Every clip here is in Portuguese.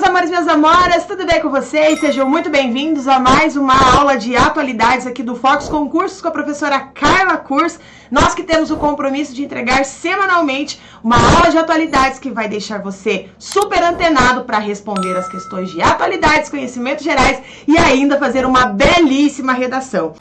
amores, minhas amoras, tudo bem com vocês? Sejam muito bem-vindos a mais uma aula de atualidades aqui do Fox Concursos com a professora Carla Kurz. Nós que temos o compromisso de entregar semanalmente uma aula de atualidades que vai deixar você super antenado para responder as questões de atualidades, conhecimentos gerais e ainda fazer uma belíssima redação.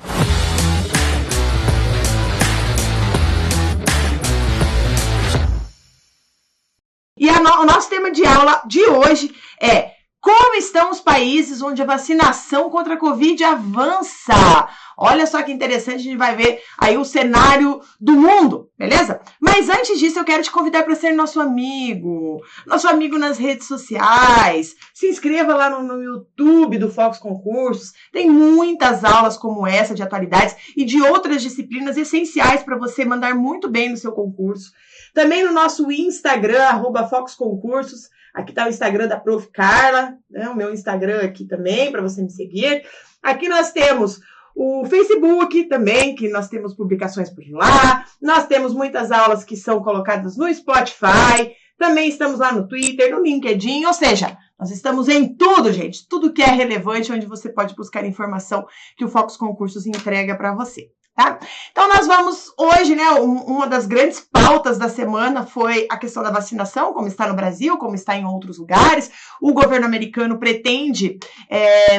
E o nosso tema de aula de hoje é como estão os países onde a vacinação contra a Covid avança. Olha só que interessante, a gente vai ver aí o cenário do mundo, beleza? Mas antes disso, eu quero te convidar para ser nosso amigo nas redes sociais. Se inscreva lá no YouTube do Fox Concursos. Tem muitas aulas como essa de atualidades e de outras disciplinas essenciais para você mandar muito bem no seu concurso. Também no nosso Instagram, @FoxConcursos. Aqui está o Instagram da Prof. Carla, né? O meu Instagram aqui também, para você me seguir. Aqui nós temos o Facebook também, que nós temos publicações por lá. Nós temos muitas aulas que são colocadas no Spotify. Também estamos lá no Twitter, no LinkedIn, ou seja, nós estamos em tudo, gente. Tudo que é relevante, onde você pode buscar informação que o Fox Concursos entrega para você. Tá? Então, nós vamos hoje, né, uma das grandes pautas da semana foi a questão da vacinação, como está no Brasil, como está em outros lugares. O governo americano pretende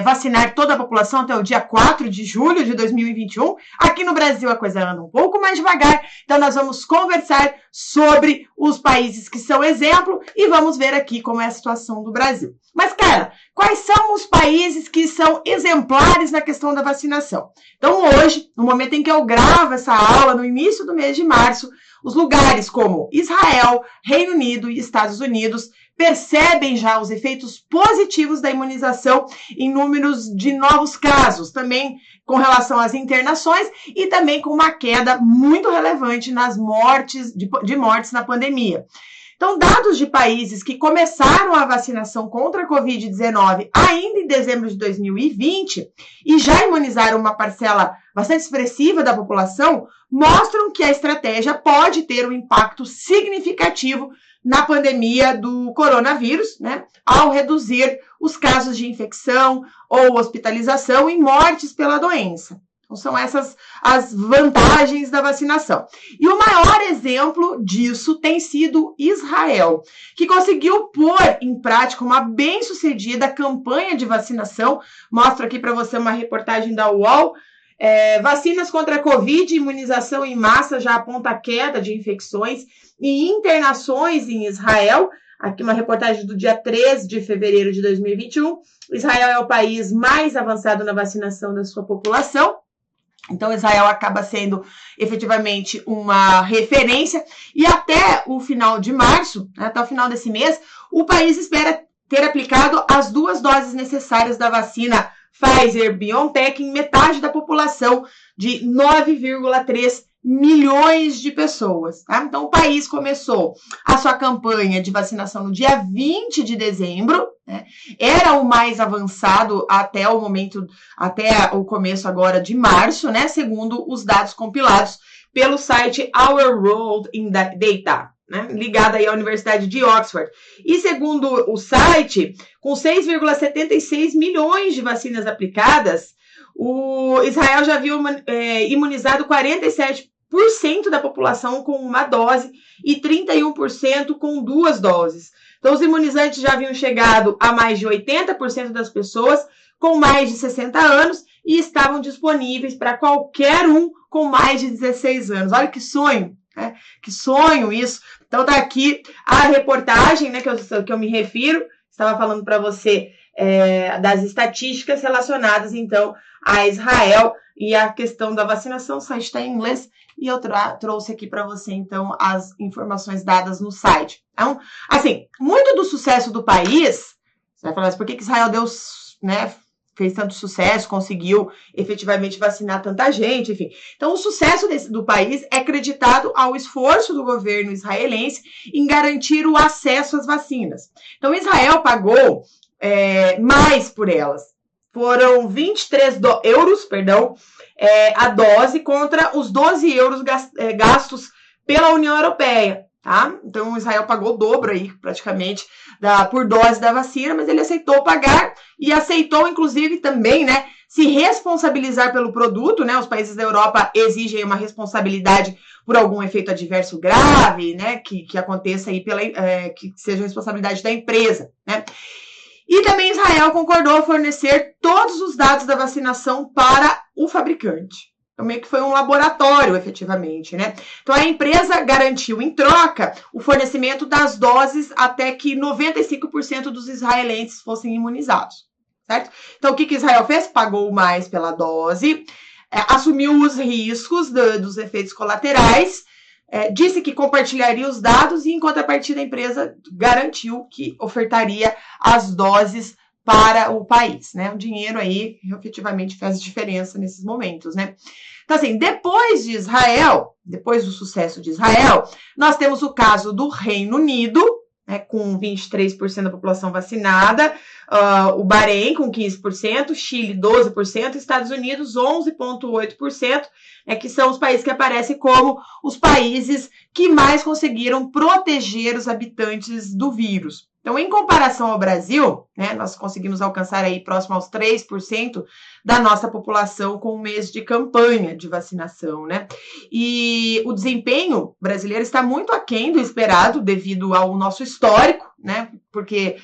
vacinar toda a população até o dia 4 de julho de 2021. Aqui no Brasil a coisa anda um pouco mais devagar, então nós vamos conversar sobre os países que são exemplo e vamos ver aqui como é a situação do Brasil. Mas, cara, quais são os países que são exemplares na questão da vacinação? Então, hoje, no momento em que eu gravo essa aula, no início do mês de março, os lugares como Israel, Reino Unido e Estados Unidos percebem já os efeitos positivos da imunização em números de novos casos, também com relação às internações e também com uma queda muito relevante nas mortes, de mortes na pandemia. Então, dados de países que começaram a vacinação contra a Covid-19 ainda em dezembro de 2020 e já imunizaram uma parcela bastante expressiva da população, mostram que a estratégia pode ter um impacto significativo na pandemia do coronavírus, né, ao reduzir os casos de infecção ou hospitalização e mortes pela doença. Então, são essas as vantagens da vacinação. E o maior exemplo disso tem sido Israel, que conseguiu pôr em prática uma bem-sucedida campanha de vacinação. Mostro aqui para você uma reportagem da UOL. Vacinas contra a Covid, imunização em massa já aponta a queda de infecções e internações em Israel. Aqui uma reportagem do dia 13 de fevereiro de 2021. Israel é o país mais avançado na vacinação da sua população. Então, Israel acaba sendo efetivamente uma referência e até o final de março, até o final desse mês, o país espera ter aplicado as 2 doses necessárias da vacina Pfizer-BioNTech em metade da população de 9,3 milhões de pessoas. Tá? Então, o país começou a sua campanha de vacinação no dia 20 de dezembro, né? Era o mais avançado até o começo agora de março, né? Segundo os dados compilados pelo site Our World in Data, né? Ligado aí à Universidade de Oxford. E segundo o site, com 6,76 milhões de vacinas aplicadas, o Israel já viu imunizado 47% da população com uma dose e 31% com 2 doses. Então, os imunizantes já haviam chegado a mais de 80% das pessoas com mais de 60 anos e estavam disponíveis para qualquer um com mais de 16 anos. Olha que sonho, né? Que sonho isso. Então, tá aqui a reportagem, né, que eu me refiro. Estava falando para você das estatísticas relacionadas, então, a Israel e a questão da vacinação. O site está em inglês e eu trouxe aqui para você, então, as informações dadas no site. Então, assim, muito do sucesso do país, você vai falar, mas por que Israel fez tanto sucesso, conseguiu efetivamente vacinar tanta gente, enfim. Então, o sucesso do país é acreditado ao esforço do governo israelense em garantir o acesso às vacinas. Então, Israel pagou mais por elas. Foram 23 euros, a dose contra os 12 euros gastos pela União Europeia. tá? Então, Israel pagou o dobro aí, praticamente, por dose da vacina, mas ele aceitou pagar e aceitou, inclusive, também, né, se responsabilizar pelo produto, né? Os países da Europa exigem uma responsabilidade por algum efeito adverso grave, né, que aconteça aí que seja responsabilidade da empresa, né? E também Israel concordou fornecer todos os dados da vacinação para o fabricante. Então, meio que foi um laboratório, efetivamente, né? Então, a empresa garantiu, em troca, o fornecimento das doses até que 95% dos israelenses fossem imunizados, certo? Então, o que Israel fez? Pagou mais pela dose, assumiu os riscos dos efeitos colaterais, disse que compartilharia os dados e, em contrapartida, a empresa garantiu que ofertaria as doses para o país, né? O dinheiro aí efetivamente faz diferença nesses momentos, né? Então, assim, depois de Israel, depois do sucesso de Israel, nós temos o caso do Reino Unido, né, com 23% da população vacinada, o Bahrein com 15%, Chile 12%, Estados Unidos 11,8%, que são os países que aparecem como os países que mais conseguiram proteger os habitantes do vírus. Então, em comparação ao Brasil, né, nós conseguimos alcançar aí próximo aos 3% da nossa população com um mês de campanha de vacinação, né? E o desempenho brasileiro está muito aquém do esperado devido ao nosso histórico, né? Porque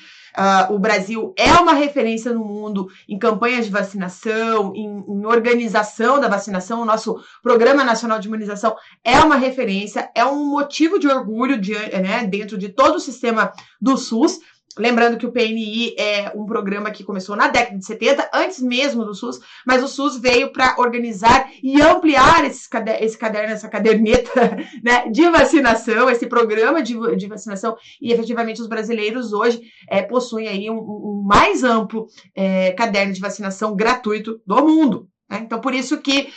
o Brasil é uma referência no mundo em campanhas de vacinação, em organização da vacinação. O nosso Programa Nacional de Imunização é uma referência, é um motivo de orgulho né, dentro de todo o sistema do SUS. Lembrando que o PNI é um programa que começou na década de 70, antes mesmo do SUS, mas o SUS veio para organizar e ampliar esse caderno, essa caderneta, né, de vacinação, esse programa de vacinação, e efetivamente os brasileiros hoje possuem aí um mais amplo caderno de vacinação gratuito do mundo, né? Então, por isso que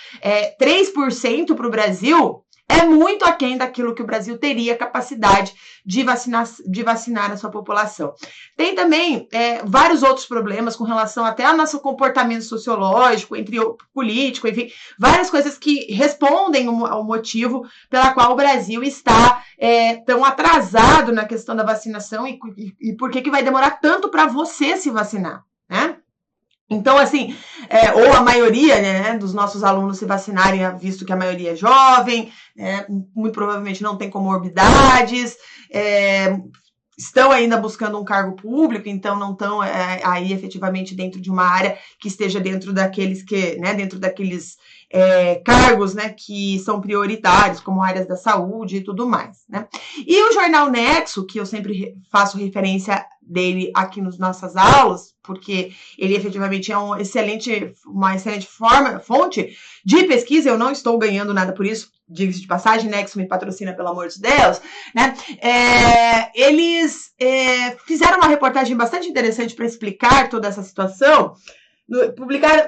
3% para o Brasil é muito aquém daquilo que o Brasil teria capacidade de vacinar a sua população. Tem também vários outros problemas com relação até ao nosso comportamento sociológico, político, enfim, várias coisas que respondem ao motivo pela qual o Brasil está tão atrasado na questão da vacinação e por que vai demorar tanto para você se vacinar, né? Então, assim, ou a maioria, né, dos nossos alunos se vacinarem, visto que a maioria é jovem, muito provavelmente não tem comorbidades, estão ainda buscando um cargo público, então não estão aí efetivamente dentro de uma área que esteja dentro daqueles cargos, né, que são prioritários, como áreas da saúde e tudo mais, né? E o Jornal Nexo, que eu sempre faço referência dele aqui nas nossas aulas, porque ele efetivamente é uma excelente fonte de pesquisa, eu não estou ganhando nada por isso, diga-se de passagem, Nexo me patrocina, pelo amor de Deus, né? Eles fizeram uma reportagem bastante interessante para explicar toda essa situação.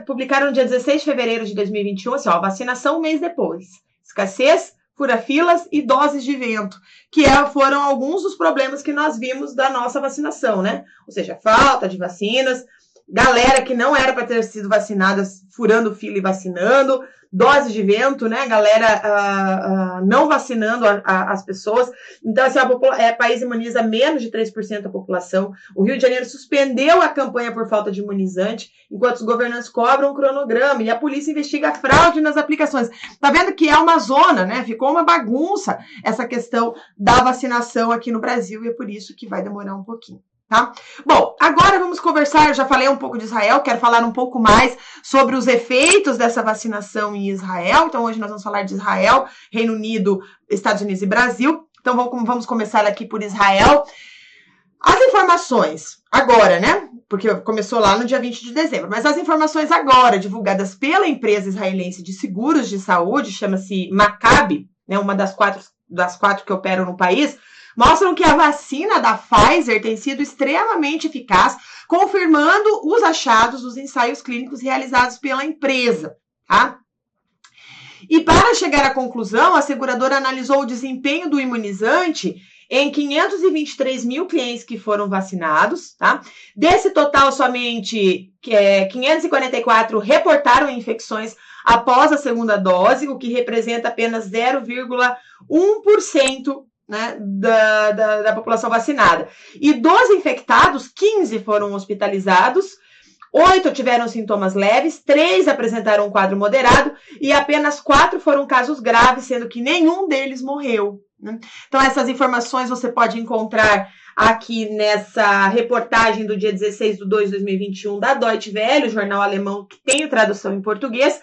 Publicaram no dia 16 de fevereiro de 2021, assim, vacinação um mês depois, escassez, fura-filas e doses de vento, que foram alguns dos problemas que nós vimos da nossa vacinação, né? Ou seja, falta de vacinas, galera que não era para ter sido vacinada furando fila e vacinando, doses de vento, né? Galera não vacinando as pessoas. Então, assim, o país imuniza menos de 3% da população. O Rio de Janeiro suspendeu a campanha por falta de imunizante, enquanto os governantes cobram um cronograma e a polícia investiga fraude nas aplicações. Tá vendo que é uma zona, né? Ficou uma bagunça essa questão da vacinação aqui no Brasil e é por isso que vai demorar um pouquinho. Tá? Bom, agora vamos conversar, eu já falei um pouco de Israel, quero falar um pouco mais sobre os efeitos dessa vacinação em Israel. Então, hoje nós vamos falar de Israel, Reino Unido, Estados Unidos e Brasil. Então, vamos começar aqui por Israel. As informações agora, né? Porque começou lá no dia 20 de dezembro, mas as informações agora divulgadas pela empresa israelense de seguros de saúde, chama-se Maccabi, né? Uma das quatro que operam no país, mostram que a vacina da Pfizer tem sido extremamente eficaz, confirmando os achados dos ensaios clínicos realizados pela empresa, tá? E para chegar à conclusão, a seguradora analisou o desempenho do imunizante em 523 mil clientes que foram vacinados, tá? Desse total, somente 544 reportaram infecções após a segunda dose, o que representa apenas 0,1% né, da população vacinada. E dos infectados, 15 foram hospitalizados, 8 tiveram sintomas leves, 3 apresentaram um quadro moderado e apenas 4 foram casos graves, sendo que nenhum deles morreu. Né? Então, essas informações você pode encontrar aqui nessa reportagem do dia 16/2/2021 da Deutsche Welle, o jornal alemão que tem tradução em português,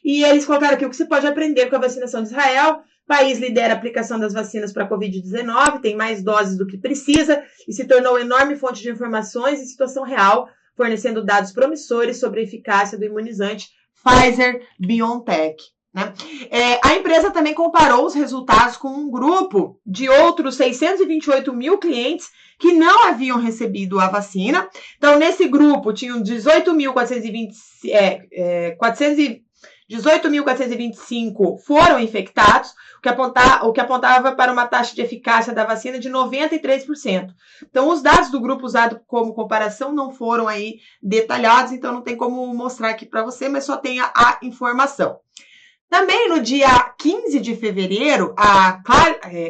e eles colocaram aqui o que você pode aprender com a vacinação de Israel. O país lidera a aplicação das vacinas para a Covid-19, tem mais doses do que precisa e se tornou enorme fonte de informações e situação real, fornecendo dados promissores sobre a eficácia do imunizante Pfizer-BioNTech. Né? A empresa também comparou os resultados com um grupo de outros 628 mil clientes que não haviam recebido a vacina. Então, nesse grupo, tinham 18.425 foram infectados, o que apontava para uma taxa de eficácia da vacina de 93%. Então, os dados do grupo usado como comparação não foram aí detalhados, então não tem como mostrar aqui para você, mas só tem a informação. Também no dia 15 de fevereiro, a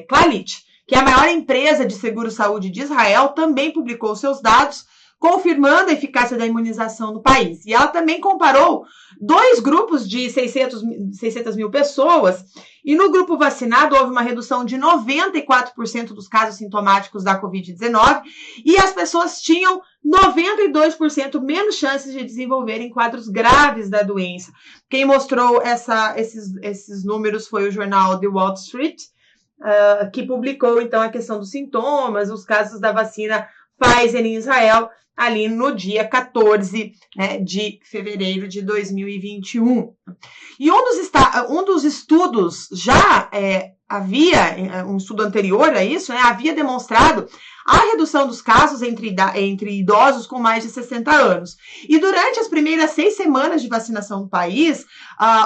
Clalit, que é a maior empresa de seguro-saúde de Israel, também publicou seus dados, confirmando a eficácia da imunização no país. E ela também comparou 2 grupos de 600 mil pessoas, e no grupo vacinado houve uma redução de 94% dos casos sintomáticos da Covid-19, e as pessoas tinham 92% menos chances de desenvolverem quadros graves da doença. Quem mostrou esses números foi o jornal The Wall Street, que publicou, então, a questão dos sintomas, os casos da vacina Pfizer em Israel, ali no dia 14, né, de fevereiro de 2021. E um dos estudos já havia, um estudo anterior a isso, né, havia demonstrado a redução dos casos entre idosos com mais de 60 anos. E durante as primeiras 6 semanas de vacinação no país,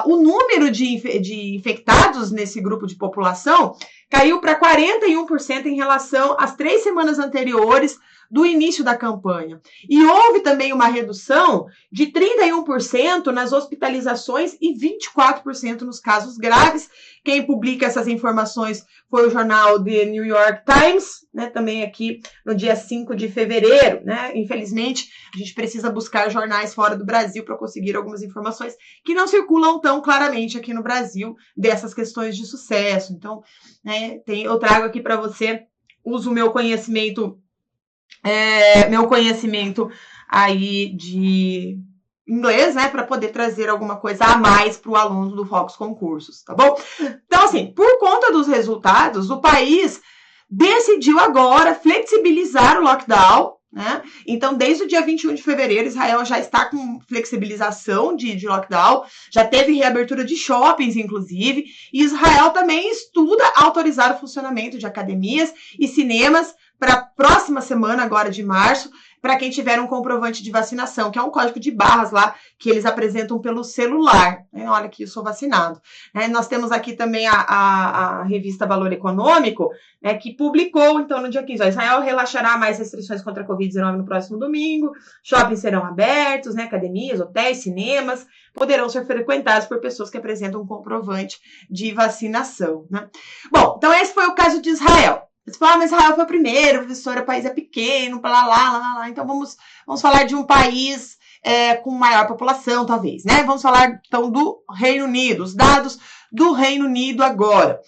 o número de infectados nesse grupo de população caiu para 41% em relação às 3 semanas anteriores do início da campanha. E houve também uma redução de 31% nas hospitalizações e 24% nos casos graves. Quem publica essas informações foi o jornal The New York Times, né, também aqui no dia 5 de fevereiro. Né? Infelizmente, a gente precisa buscar jornais fora do Brasil para conseguir algumas informações que não circulam tão claramente aqui no Brasil dessas questões de sucesso. Então, né, eu trago aqui para você, uso o meu conhecimento aí de inglês, né, para poder trazer alguma coisa a mais para o aluno do Focus Concursos, tá bom? Então, assim, por conta dos resultados, o país decidiu agora flexibilizar o lockdown, né? Então, desde o dia 21 de fevereiro, Israel já está com flexibilização de lockdown, já teve reabertura de shoppings, inclusive, e Israel também estuda autorizar o funcionamento de academias e cinemas para a próxima semana, agora de março, para quem tiver um comprovante de vacinação, que é um código de barras lá que eles apresentam pelo celular. Né? Olha que eu sou vacinado. Nós temos aqui também a revista Valor Econômico, né, que publicou, então, no dia 15, Israel relaxará mais restrições contra a Covid-19 no próximo domingo, shoppings serão abertos, né, academias, hotéis, cinemas, poderão ser frequentados por pessoas que apresentam um comprovante de vacinação. Né? Bom, então esse foi o caso de Israel. Você fala, mas Israel foi o primeiro, professora, o país é pequeno, lá. Então vamos falar de um país com maior população, talvez, né? Vamos falar, então, do Reino Unido, os dados do Reino Unido agora.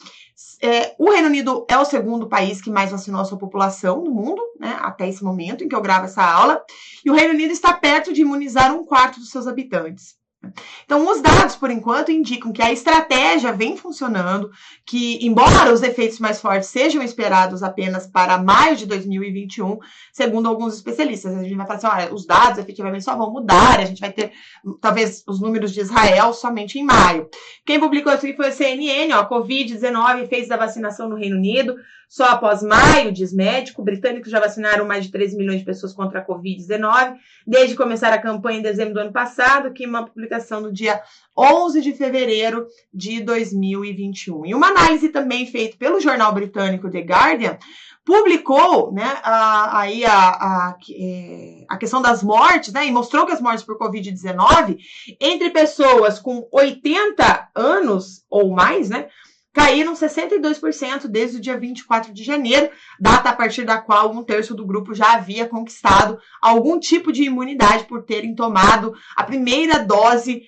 O Reino Unido é o segundo país que mais vacinou a sua população no mundo, né? Até esse momento em que eu gravo essa aula. E o Reino Unido está perto de imunizar 1/4 dos seus habitantes. Então, os dados, por enquanto, indicam que a estratégia vem funcionando, que, embora os efeitos mais fortes sejam esperados apenas para maio de 2021, segundo alguns especialistas. A gente vai falar assim, olha, os dados efetivamente só vão mudar, a gente vai ter, talvez, os números de Israel somente em maio. Quem publicou isso aqui foi a CNN, Covid-19, efeitos da vacinação no Reino Unido, só após maio, diz médico. Britânicos já vacinaram mais de 13 milhões de pessoas contra a Covid-19, desde começar a campanha em dezembro do ano passado, que uma publicação no dia 11 de fevereiro de 2021. E uma análise também feita pelo jornal britânico The Guardian publicou, né, a questão das mortes, né, e mostrou que as mortes por Covid-19 entre pessoas com 80 anos ou mais, né, caíram 62% desde o dia 24 de janeiro, data a partir da qual 1/3 do grupo já havia conquistado algum tipo de imunidade por terem tomado a primeira dose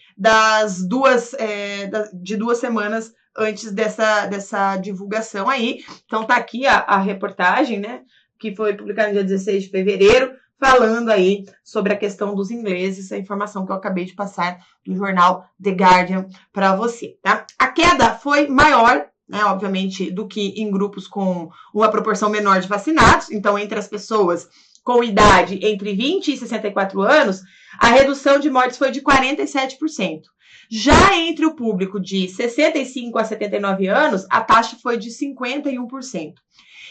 de 2 semanas antes dessa divulgação aí. Então tá aqui a reportagem, né, que foi publicada no dia 16 de fevereiro, falando aí sobre a questão dos ingleses, a informação que eu acabei de passar do jornal The Guardian para você, tá? A queda foi maior, né, obviamente, do que em grupos com uma proporção menor de vacinados. Então, entre as pessoas com idade entre 20 e 64 anos, a redução de mortes foi de 47%. Já entre o público de 65 a 79 anos, a taxa foi de 51%.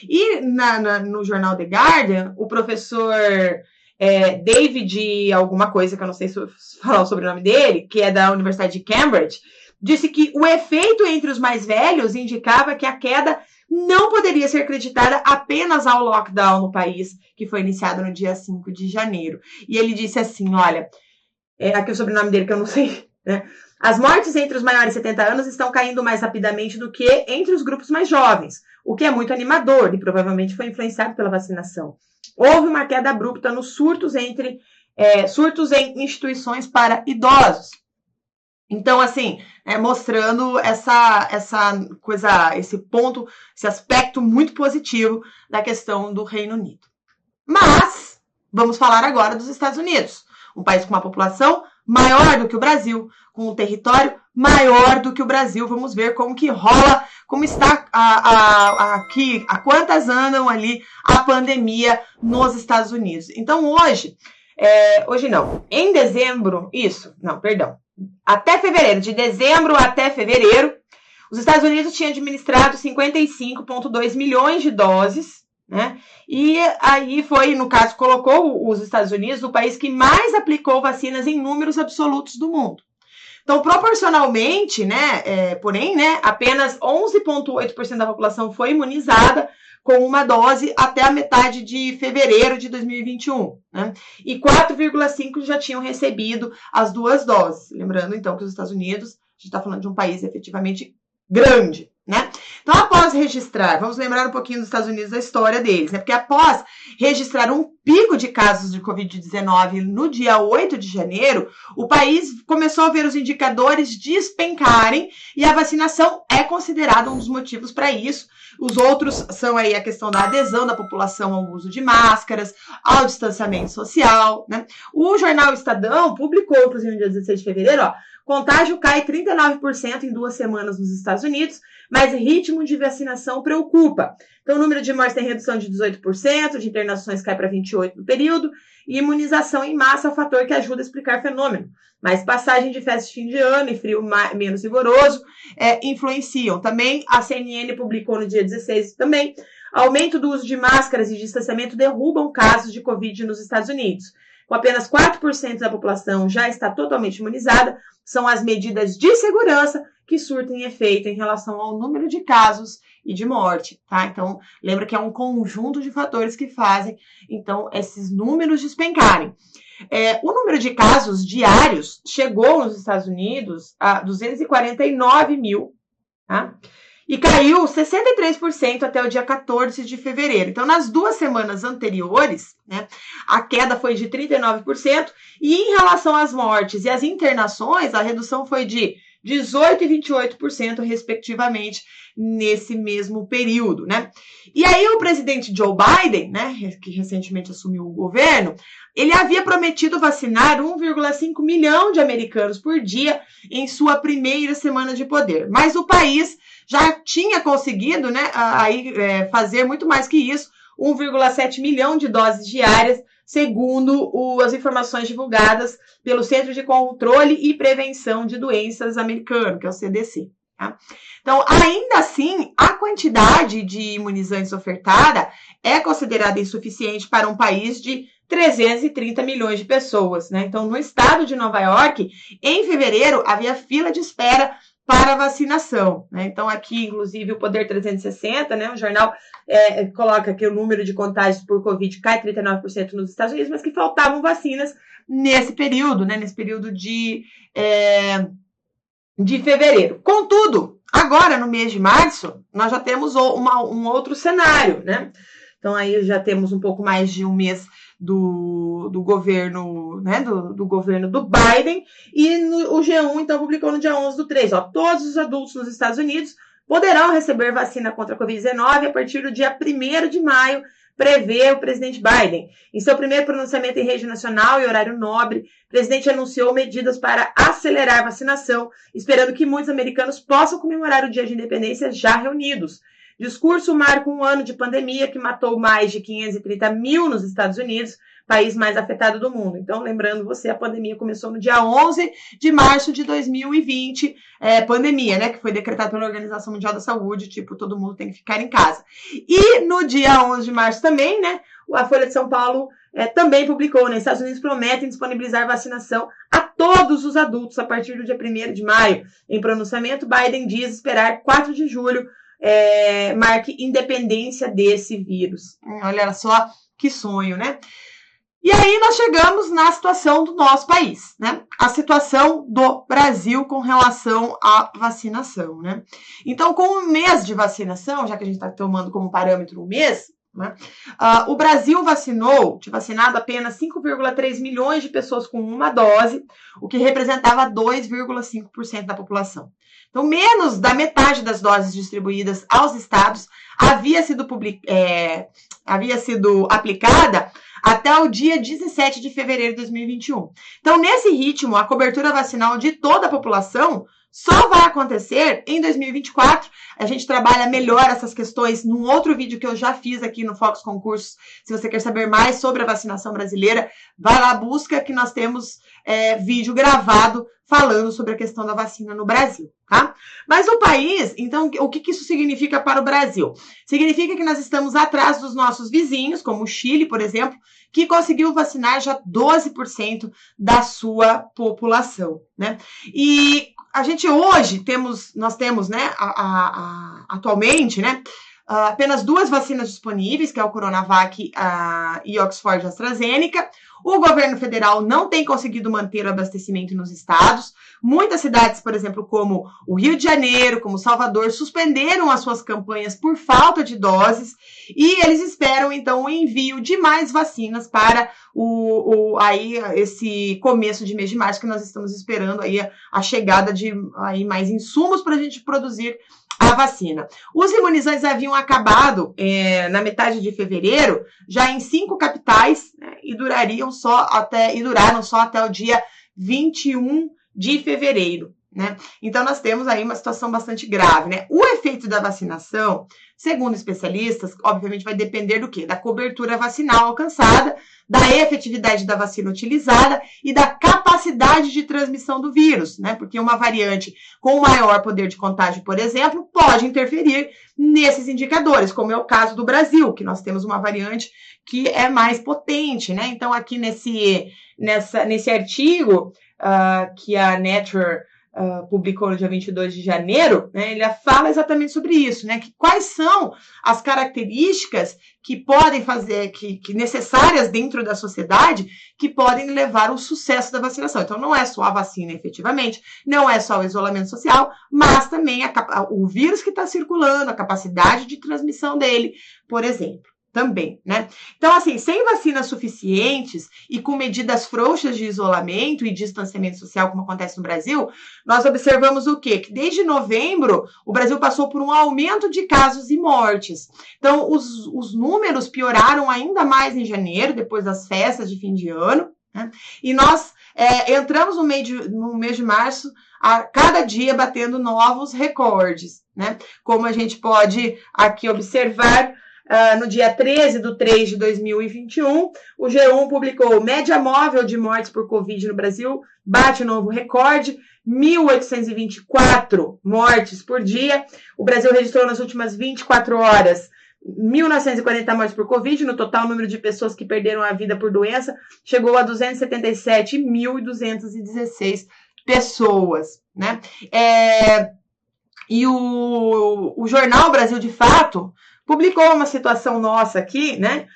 E no jornal The Guardian, o professor David alguma coisa, que eu não sei se eu falar o sobrenome dele, que é da Universidade de Cambridge, disse que o efeito entre os mais velhos indicava que a queda não poderia ser acreditada apenas ao lockdown no país, que foi iniciado no dia 5 de janeiro. E ele disse assim, olha, aqui o sobrenome dele que eu não sei, né? As mortes entre os maiores de 70 anos estão caindo mais rapidamente do que entre os grupos mais jovens, o que é muito animador e provavelmente foi influenciado pela vacinação. Houve uma queda abrupta nos surtos em instituições para idosos. Então, assim, mostrando esse ponto, esse aspecto muito positivo da questão do Reino Unido. Mas, vamos falar agora dos Estados Unidos, um país com uma população maior do que o Brasil, com um território maior do que o Brasil. Vamos ver como que rola, como está aqui, a quantas andam ali a pandemia nos Estados Unidos. Então, em dezembro, até fevereiro, de dezembro até fevereiro, os Estados Unidos tinham administrado 55,2 milhões de doses, né? E aí no caso, colocou os Estados Unidos no país que mais aplicou vacinas em números absolutos do mundo. Então, proporcionalmente, apenas 11,8% da população foi imunizada com uma dose até a metade de fevereiro de 2021, né? E 4,5% já tinham recebido as 2 doses. Lembrando, então, que os Estados Unidos, a gente está falando de um país efetivamente grande, né? Então, após registrar, vamos lembrar um pouquinho dos Estados Unidos, da história deles, né? Porque após registrar um pico de casos de Covid-19 no dia 8 de janeiro, o país começou a ver os indicadores despencarem e a vacinação é considerada um dos motivos para isso. Os outros são aí a questão da adesão da população ao uso de máscaras, ao distanciamento social, né? O jornal Estadão publicou, inclusive, no dia 16 de fevereiro, contágio cai 39% em 2 semanas nos Estados Unidos, mas ritmo de vacinação preocupa. Então, o número de mortes tem redução de 18%, de internações cai para 28% no período, e imunização em massa é o fator que ajuda a explicar o fenômeno. Mas passagem de festa de fim de ano e frio menos rigoroso influenciam. Também a CNN publicou no dia 16 também, aumento do uso de máscaras e distanciamento derrubam casos de Covid nos Estados Unidos. Com apenas 4% da população já está totalmente imunizada, são as medidas de segurança que surtem efeito em relação ao número de casos e de morte, tá? Então, lembra que é um conjunto de fatores que fazem, então, esses números despencarem. O número de casos diários chegou nos Estados Unidos a 249 mil, tá? E caiu 63% até o dia 14 de fevereiro. Então, nas 2 semanas anteriores, né, a queda foi de 39%, e em relação às mortes e às internações, a redução foi de 18% e 28%, respectivamente, nesse mesmo período, né? E aí o presidente Joe Biden, né, que recentemente assumiu o governo, ele havia prometido vacinar 1,5 milhão de americanos por dia em sua primeira semana de poder. Mas o país já tinha conseguido, né, fazer muito mais que isso, 1,7 milhão de doses diárias, segundo as informações divulgadas pelo Centro de Controle e Prevenção de Doenças americano, que é o CDC. Tá? Então, ainda assim, a quantidade de imunizantes ofertada é considerada insuficiente para um país de 330 milhões de pessoas, né? Então, no estado de Nova York, em fevereiro, havia fila de espera para vacinação, né? Então, aqui, inclusive, o Poder 360, né? O jornal coloca que o número de contágios por Covid cai 39% nos Estados Unidos, mas que faltavam vacinas nesse período, né? Nesse período de fevereiro. Contudo, Agora, no mês de março, nós já temos um outro cenário, né? Então, aí já temos um pouco mais de um mês do governo, né, do governo do Biden, e o G1, então, publicou no dia 11/3, ó, todos os adultos nos Estados Unidos poderão receber vacina contra a Covid-19 a partir do dia 1º de maio, prevê o presidente Biden. Em seu primeiro pronunciamento em rede nacional e horário nobre, o presidente anunciou medidas para acelerar a vacinação, esperando que muitos americanos possam comemorar o Dia de Independência já reunidos. Discurso marca um ano de pandemia que matou mais de 530 mil nos Estados Unidos, país mais afetado do mundo. Então, lembrando você, a pandemia começou no dia 11 de março de 2020, pandemia, né, que foi decretada pela Organização Mundial da Saúde, tipo, todo mundo tem que ficar em casa. E no dia 11 de março também, né, a Folha de São Paulo também publicou, né, Estados Unidos prometem disponibilizar vacinação a todos os adultos a partir do dia 1º de maio. Em pronunciamento, Biden diz esperar 4 de julho marque independência desse vírus. Olha só que sonho, né? E aí nós chegamos na situação do nosso país, né? A situação do Brasil com relação à vacinação, né? Então, com o mês de vacinação, já que a gente está tomando como parâmetro o mês, né? O Brasil vacinado apenas 5,3 milhões de pessoas com uma dose, o que representava 2,5% da população. Então, menos da metade das doses distribuídas aos estados havia sido aplicada até o dia 17 de fevereiro de 2021. Então, nesse ritmo, a cobertura vacinal de toda a população só vai acontecer em 2024. A gente trabalha melhor essas questões num outro vídeo que eu já fiz aqui no Fox Concursos. Se você quer saber mais sobre a vacinação brasileira, vai lá, busca que nós temos vídeo gravado falando sobre a questão da vacina no Brasil, tá? Mas o país, então, o que isso significa para o Brasil? Significa que nós estamos atrás dos nossos vizinhos, como o Chile, por exemplo, que conseguiu vacinar já 12% da sua população, né? E a gente hoje nós temos, né, atualmente, né, apenas 2 vacinas disponíveis, que é o Coronavac e Oxford AstraZeneca. O governo federal não tem conseguido manter o abastecimento nos estados. Muitas cidades, por exemplo, como o Rio de Janeiro, como Salvador, suspenderam as suas campanhas por falta de doses e eles esperam, então, o envio de mais vacinas para aí, esse começo de mês de março, que nós estamos esperando aí a chegada de aí, mais insumos para a gente produzir a vacina. Os imunizantes haviam acabado na metade de fevereiro, já em 5 capitais, né, e duraram só até o dia 21 de fevereiro. Né? Então, nós temos aí uma situação bastante grave. Né? O efeito da vacinação, segundo especialistas, obviamente vai depender do quê? Da cobertura vacinal alcançada, da efetividade da vacina utilizada e da capacidade de transmissão do vírus, né? Porque uma variante com maior poder de contágio, por exemplo, pode interferir nesses indicadores, como é o caso do Brasil, que nós temos uma variante que é mais potente, né? Então, aqui nesse artigo que a Nature publicou no dia 22 de janeiro, né, ele fala exatamente sobre isso, né, que quais são as características que podem fazer, que necessárias dentro da sociedade, que podem levar ao sucesso da vacinação. Então, não é só a vacina, efetivamente, não é só o isolamento social, mas também o vírus que está circulando, a capacidade de transmissão dele, por exemplo. Também, né? Então, assim, sem vacinas suficientes e com medidas frouxas de isolamento e distanciamento social, como acontece no Brasil, nós observamos o quê? Que desde novembro, o Brasil passou por um aumento de casos e mortes. Então, os números pioraram ainda mais em janeiro, depois das festas de fim de ano, né? E nós entramos no mês de março, a cada dia batendo novos recordes, né? Como a gente pode aqui observar, no dia 13/3 de 2021, o G1 publicou média móvel de mortes por Covid no Brasil, bate novo recorde, 1.824 mortes por dia. O Brasil registrou nas últimas 24 horas 1.940 mortes por Covid. No total, o número de pessoas que perderam a vida por doença chegou a 277.216 pessoas, né? E o jornal Brasil de Fato publicou uma situação nossa aqui, né,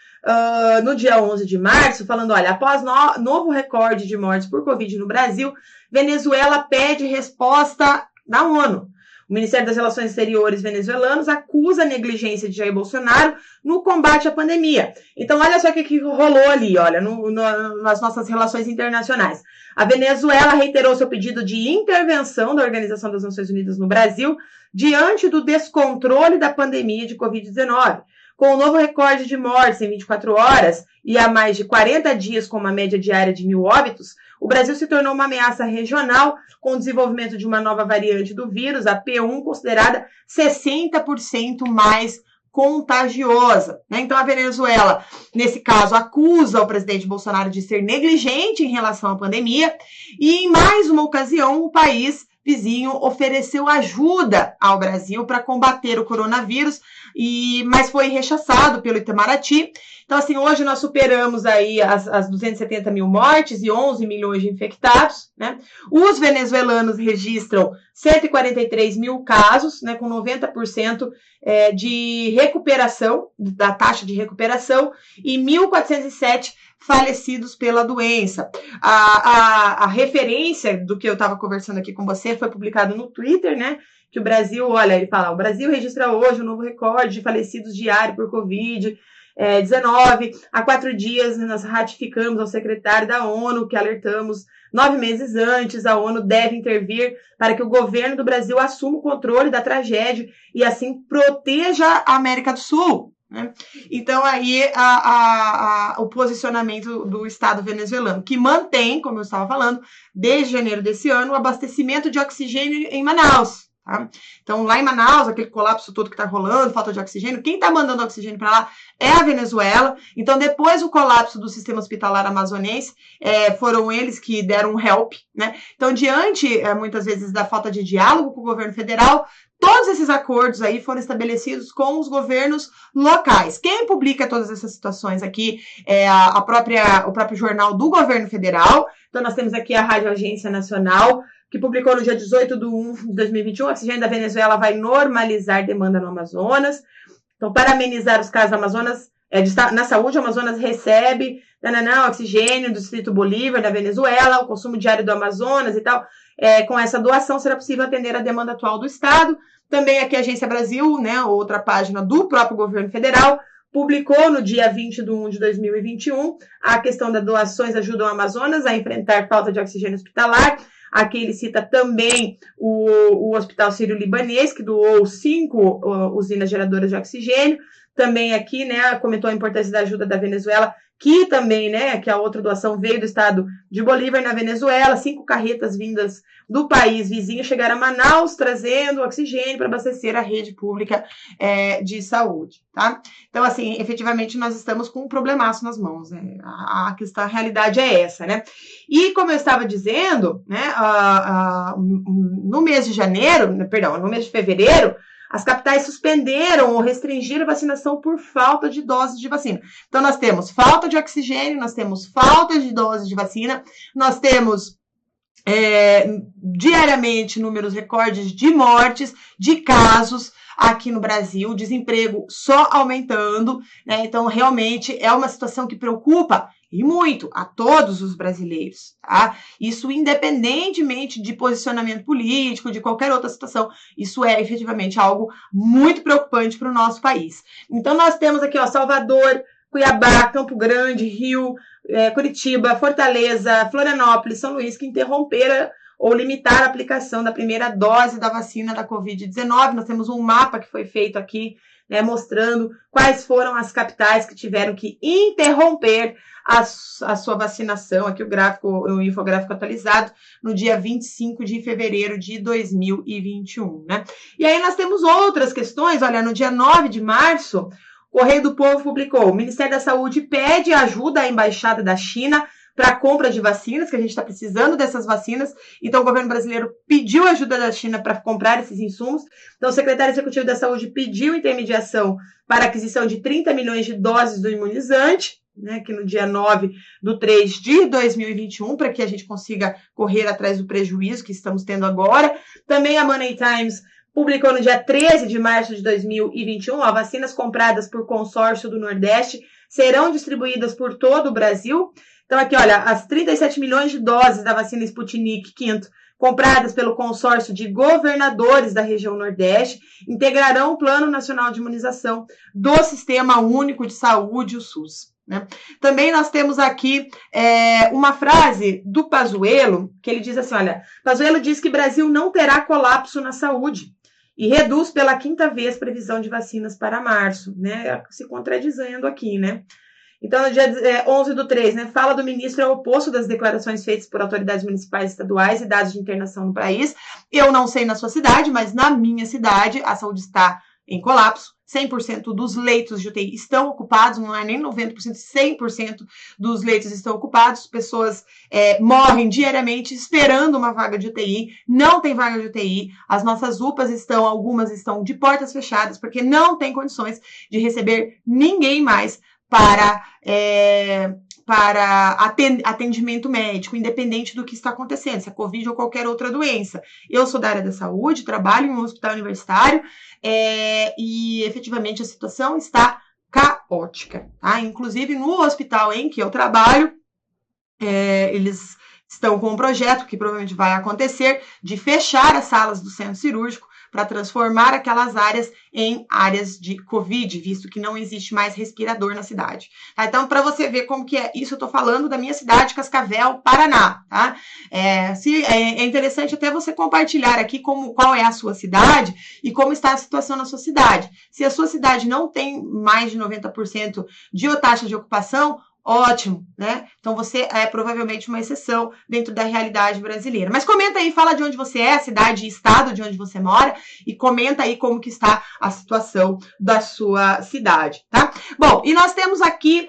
no dia 11 de março, falando, olha, após novo recorde de mortes por Covid no Brasil, Venezuela pede resposta da ONU. O Ministério das Relações Exteriores venezuelanos acusa a negligência de Jair Bolsonaro no combate à pandemia. Então, olha só o que rolou ali, olha, nas nossas relações internacionais. A Venezuela reiterou seu pedido de intervenção da Organização das Nações Unidas no Brasil diante do descontrole da pandemia de Covid-19. Com o novo recorde de mortes em 24 horas e há mais de 40 dias com uma média diária de 1.000 óbitos, o Brasil se tornou uma ameaça regional com o desenvolvimento de uma nova variante do vírus, a P1, considerada 60% mais contagiosa. Então, a Venezuela, nesse caso, acusa o presidente Bolsonaro de ser negligente em relação à pandemia e, em mais uma ocasião, o país vizinho ofereceu ajuda ao Brasil para combater o coronavírus, mas foi rechaçado pelo Itamaraty. Então, assim, hoje nós superamos aí as 270 mil mortes e 11 milhões de infectados, né? Os venezuelanos registram 143 mil casos, né, com 90% de recuperação, da taxa de recuperação, e 1.407 falecidos pela doença. A referência do que eu estava conversando aqui com você foi publicado no Twitter, né? Que o Brasil, olha, ele fala, o Brasil registra hoje um novo recorde de falecidos diário por Covid-19. Há 4 dias nós ratificamos ao secretário da ONU que alertamos 9 meses antes, a ONU deve intervir para que o governo do Brasil assuma o controle da tragédia e assim proteja a América do Sul. Né? Então, aí, o posicionamento do Estado venezuelano, que mantém, como eu estava falando, desde janeiro desse ano, o abastecimento de oxigênio em Manaus. Tá? Então, lá em Manaus, aquele colapso todo que está rolando, falta de oxigênio, quem está mandando oxigênio para lá é a Venezuela. Então, depois do colapso do sistema hospitalar amazonense, foram eles que deram um help. Né? Então, diante, muitas vezes, da falta de diálogo com o governo federal, todos esses acordos aí foram estabelecidos com os governos locais. Quem publica todas essas situações aqui é o próprio jornal do governo federal. Então, nós temos aqui a Rádio Agência Nacional, que publicou no dia 18/1 de 2021, o oxigênio da Venezuela vai normalizar demanda no Amazonas. Então, para amenizar os casos do Amazonas, na saúde, o Amazonas recebe oxigênio do Distrito Bolívar, da Venezuela, o consumo diário do Amazonas e tal. Com essa doação, será possível atender a demanda atual do Estado. Também aqui a Agência Brasil, né, outra página do próprio governo federal, publicou no dia 20/1 de 2021 a questão das doações ajudam o Amazonas a enfrentar falta de oxigênio hospitalar. Aqui ele cita também o Hospital Sírio-Libanês, que doou 5 usinas geradoras de oxigênio. Também aqui, né, comentou a importância da ajuda da Venezuela, que também, né, que a outra doação veio do estado de Bolívar, na Venezuela. 5 carretas vindas do país vizinho chegaram a Manaus, trazendo oxigênio para abastecer a rede pública de saúde, tá? Então, assim, efetivamente, nós estamos com um problemaço nas mãos, né? A realidade é essa, né? E, como eu estava dizendo, né, no mês de fevereiro, as capitais suspenderam ou restringiram a vacinação por falta de doses de vacina. Então, nós temos falta de oxigênio, nós temos falta de doses de vacina, nós temos diariamente números recordes de mortes, de casos aqui no Brasil, desemprego só aumentando, né? Então, realmente é uma situação que preocupa e muito a todos os brasileiros, tá? Isso independentemente de posicionamento político, de qualquer outra situação, isso é efetivamente algo muito preocupante para o nosso país. Então, nós temos aqui, Salvador, Cuiabá, Campo Grande, Rio, Curitiba, Fortaleza, Florianópolis, São Luís, que interromperam ou limitaram a aplicação da primeira dose da vacina da Covid-19. Nós temos um mapa que foi feito aqui, né, mostrando quais foram as capitais que tiveram que interromper a sua vacinação. Aqui o infográfico atualizado no dia 25 de fevereiro de 2021. Né? E aí nós temos outras questões. Olha, no dia 9 de março, o Correio do Povo publicou: o Ministério da Saúde pede ajuda à Embaixada da China para a compra de vacinas, que a gente está precisando dessas vacinas. Então, o governo brasileiro pediu ajuda da China para comprar esses insumos. Então, o secretário executivo da Saúde pediu intermediação para a aquisição de 30 milhões de doses do imunizante, né, que no dia 9/3 de 2021, para que a gente consiga correr atrás do prejuízo que estamos tendo agora. Também a Money Times publicou no dia 13 de março de 2021, vacinas compradas por consórcio do Nordeste serão distribuídas por todo o Brasil. Então, aqui, olha, as 37 milhões de doses da vacina Sputnik V, compradas pelo consórcio de governadores da região Nordeste, integrarão o Plano Nacional de Imunização do Sistema Único de Saúde, o SUS. Né? Também nós temos aqui uma frase do Pazuello, que ele diz assim, olha, Pazuello diz que o Brasil não terá colapso na saúde e reduz pela 5ª vez previsão de vacinas para março, né? Se contradizendo aqui, né? Então, no dia 11/3, né, fala do ministro é o oposto das declarações feitas por autoridades municipais e estaduais e dados de internação no país. Eu não sei na sua cidade, mas na minha cidade a saúde está em colapso. 100% dos leitos de UTI estão ocupados, não é nem 90%, 100% dos leitos estão ocupados. Pessoas morrem diariamente esperando uma vaga de UTI, não tem vaga de UTI. As nossas UPAs algumas estão de portas fechadas, porque não tem condições de receber ninguém mais para atendimento médico, independente do que está acontecendo, se é Covid ou qualquer outra doença. Eu sou da área da saúde, trabalho em um hospital universitário e efetivamente a situação está caótica. Tá? Inclusive no hospital em que eu trabalho, eles estão com um projeto que provavelmente vai acontecer de fechar as salas do centro cirúrgico para transformar aquelas áreas em áreas de Covid, visto que não existe mais respirador na cidade. Tá? Então, para você ver como que é isso, eu estou falando da minha cidade, Cascavel, Paraná. Tá? É interessante até você compartilhar aqui qual é a sua cidade e como está a situação na sua cidade. Se a sua cidade não tem mais de 90% de taxa de ocupação, ótimo, né? Então você é provavelmente uma exceção dentro da realidade brasileira. Mas comenta aí, fala de onde você é, cidade e estado de onde você mora, e comenta aí como que está a situação da sua cidade, tá? Bom, e nós temos aqui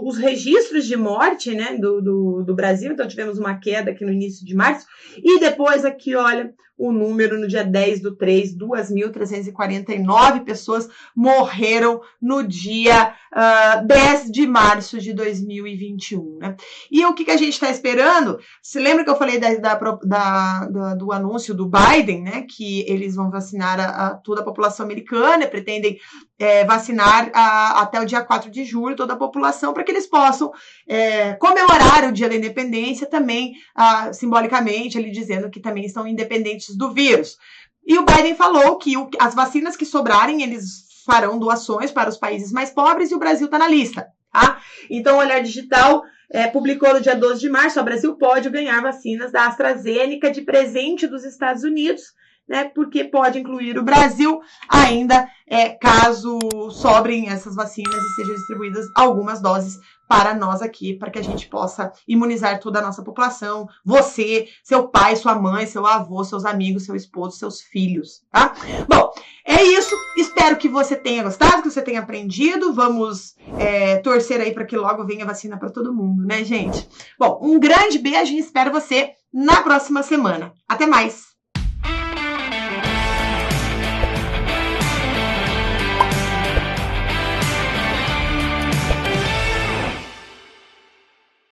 os registros de morte, né, do Brasil. Então tivemos uma queda aqui no início de março, e depois aqui, olha, o número no dia 10/3, 2.349 pessoas morreram no dia 10 de março de 2021. Né? E o que a gente está esperando? Você lembra que eu falei do anúncio do Biden, né? Que eles vão vacinar toda a população americana, pretendem vacinar até o dia 4 de julho toda a população, para que eles possam comemorar o dia da independência também, simbolicamente, ele dizendo que também estão independentes do vírus. E o Biden falou que as vacinas que sobrarem, eles farão doações para os países mais pobres, e o Brasil está na lista. Tá? Então, o Olhar Digital publicou no dia 12 de março, o Brasil pode ganhar vacinas da AstraZeneca de presente dos Estados Unidos, né, porque pode incluir o Brasil ainda, caso sobrem essas vacinas e sejam distribuídas algumas doses para nós aqui, para que a gente possa imunizar toda a nossa população, você, seu pai, sua mãe, seu avô, seus amigos, seu esposo, seus filhos, tá? Bom, é isso, espero que você tenha gostado, que você tenha aprendido, vamos torcer aí para que logo venha vacina para todo mundo, né, gente? Bom, um grande beijo e espero você na próxima semana. Até mais!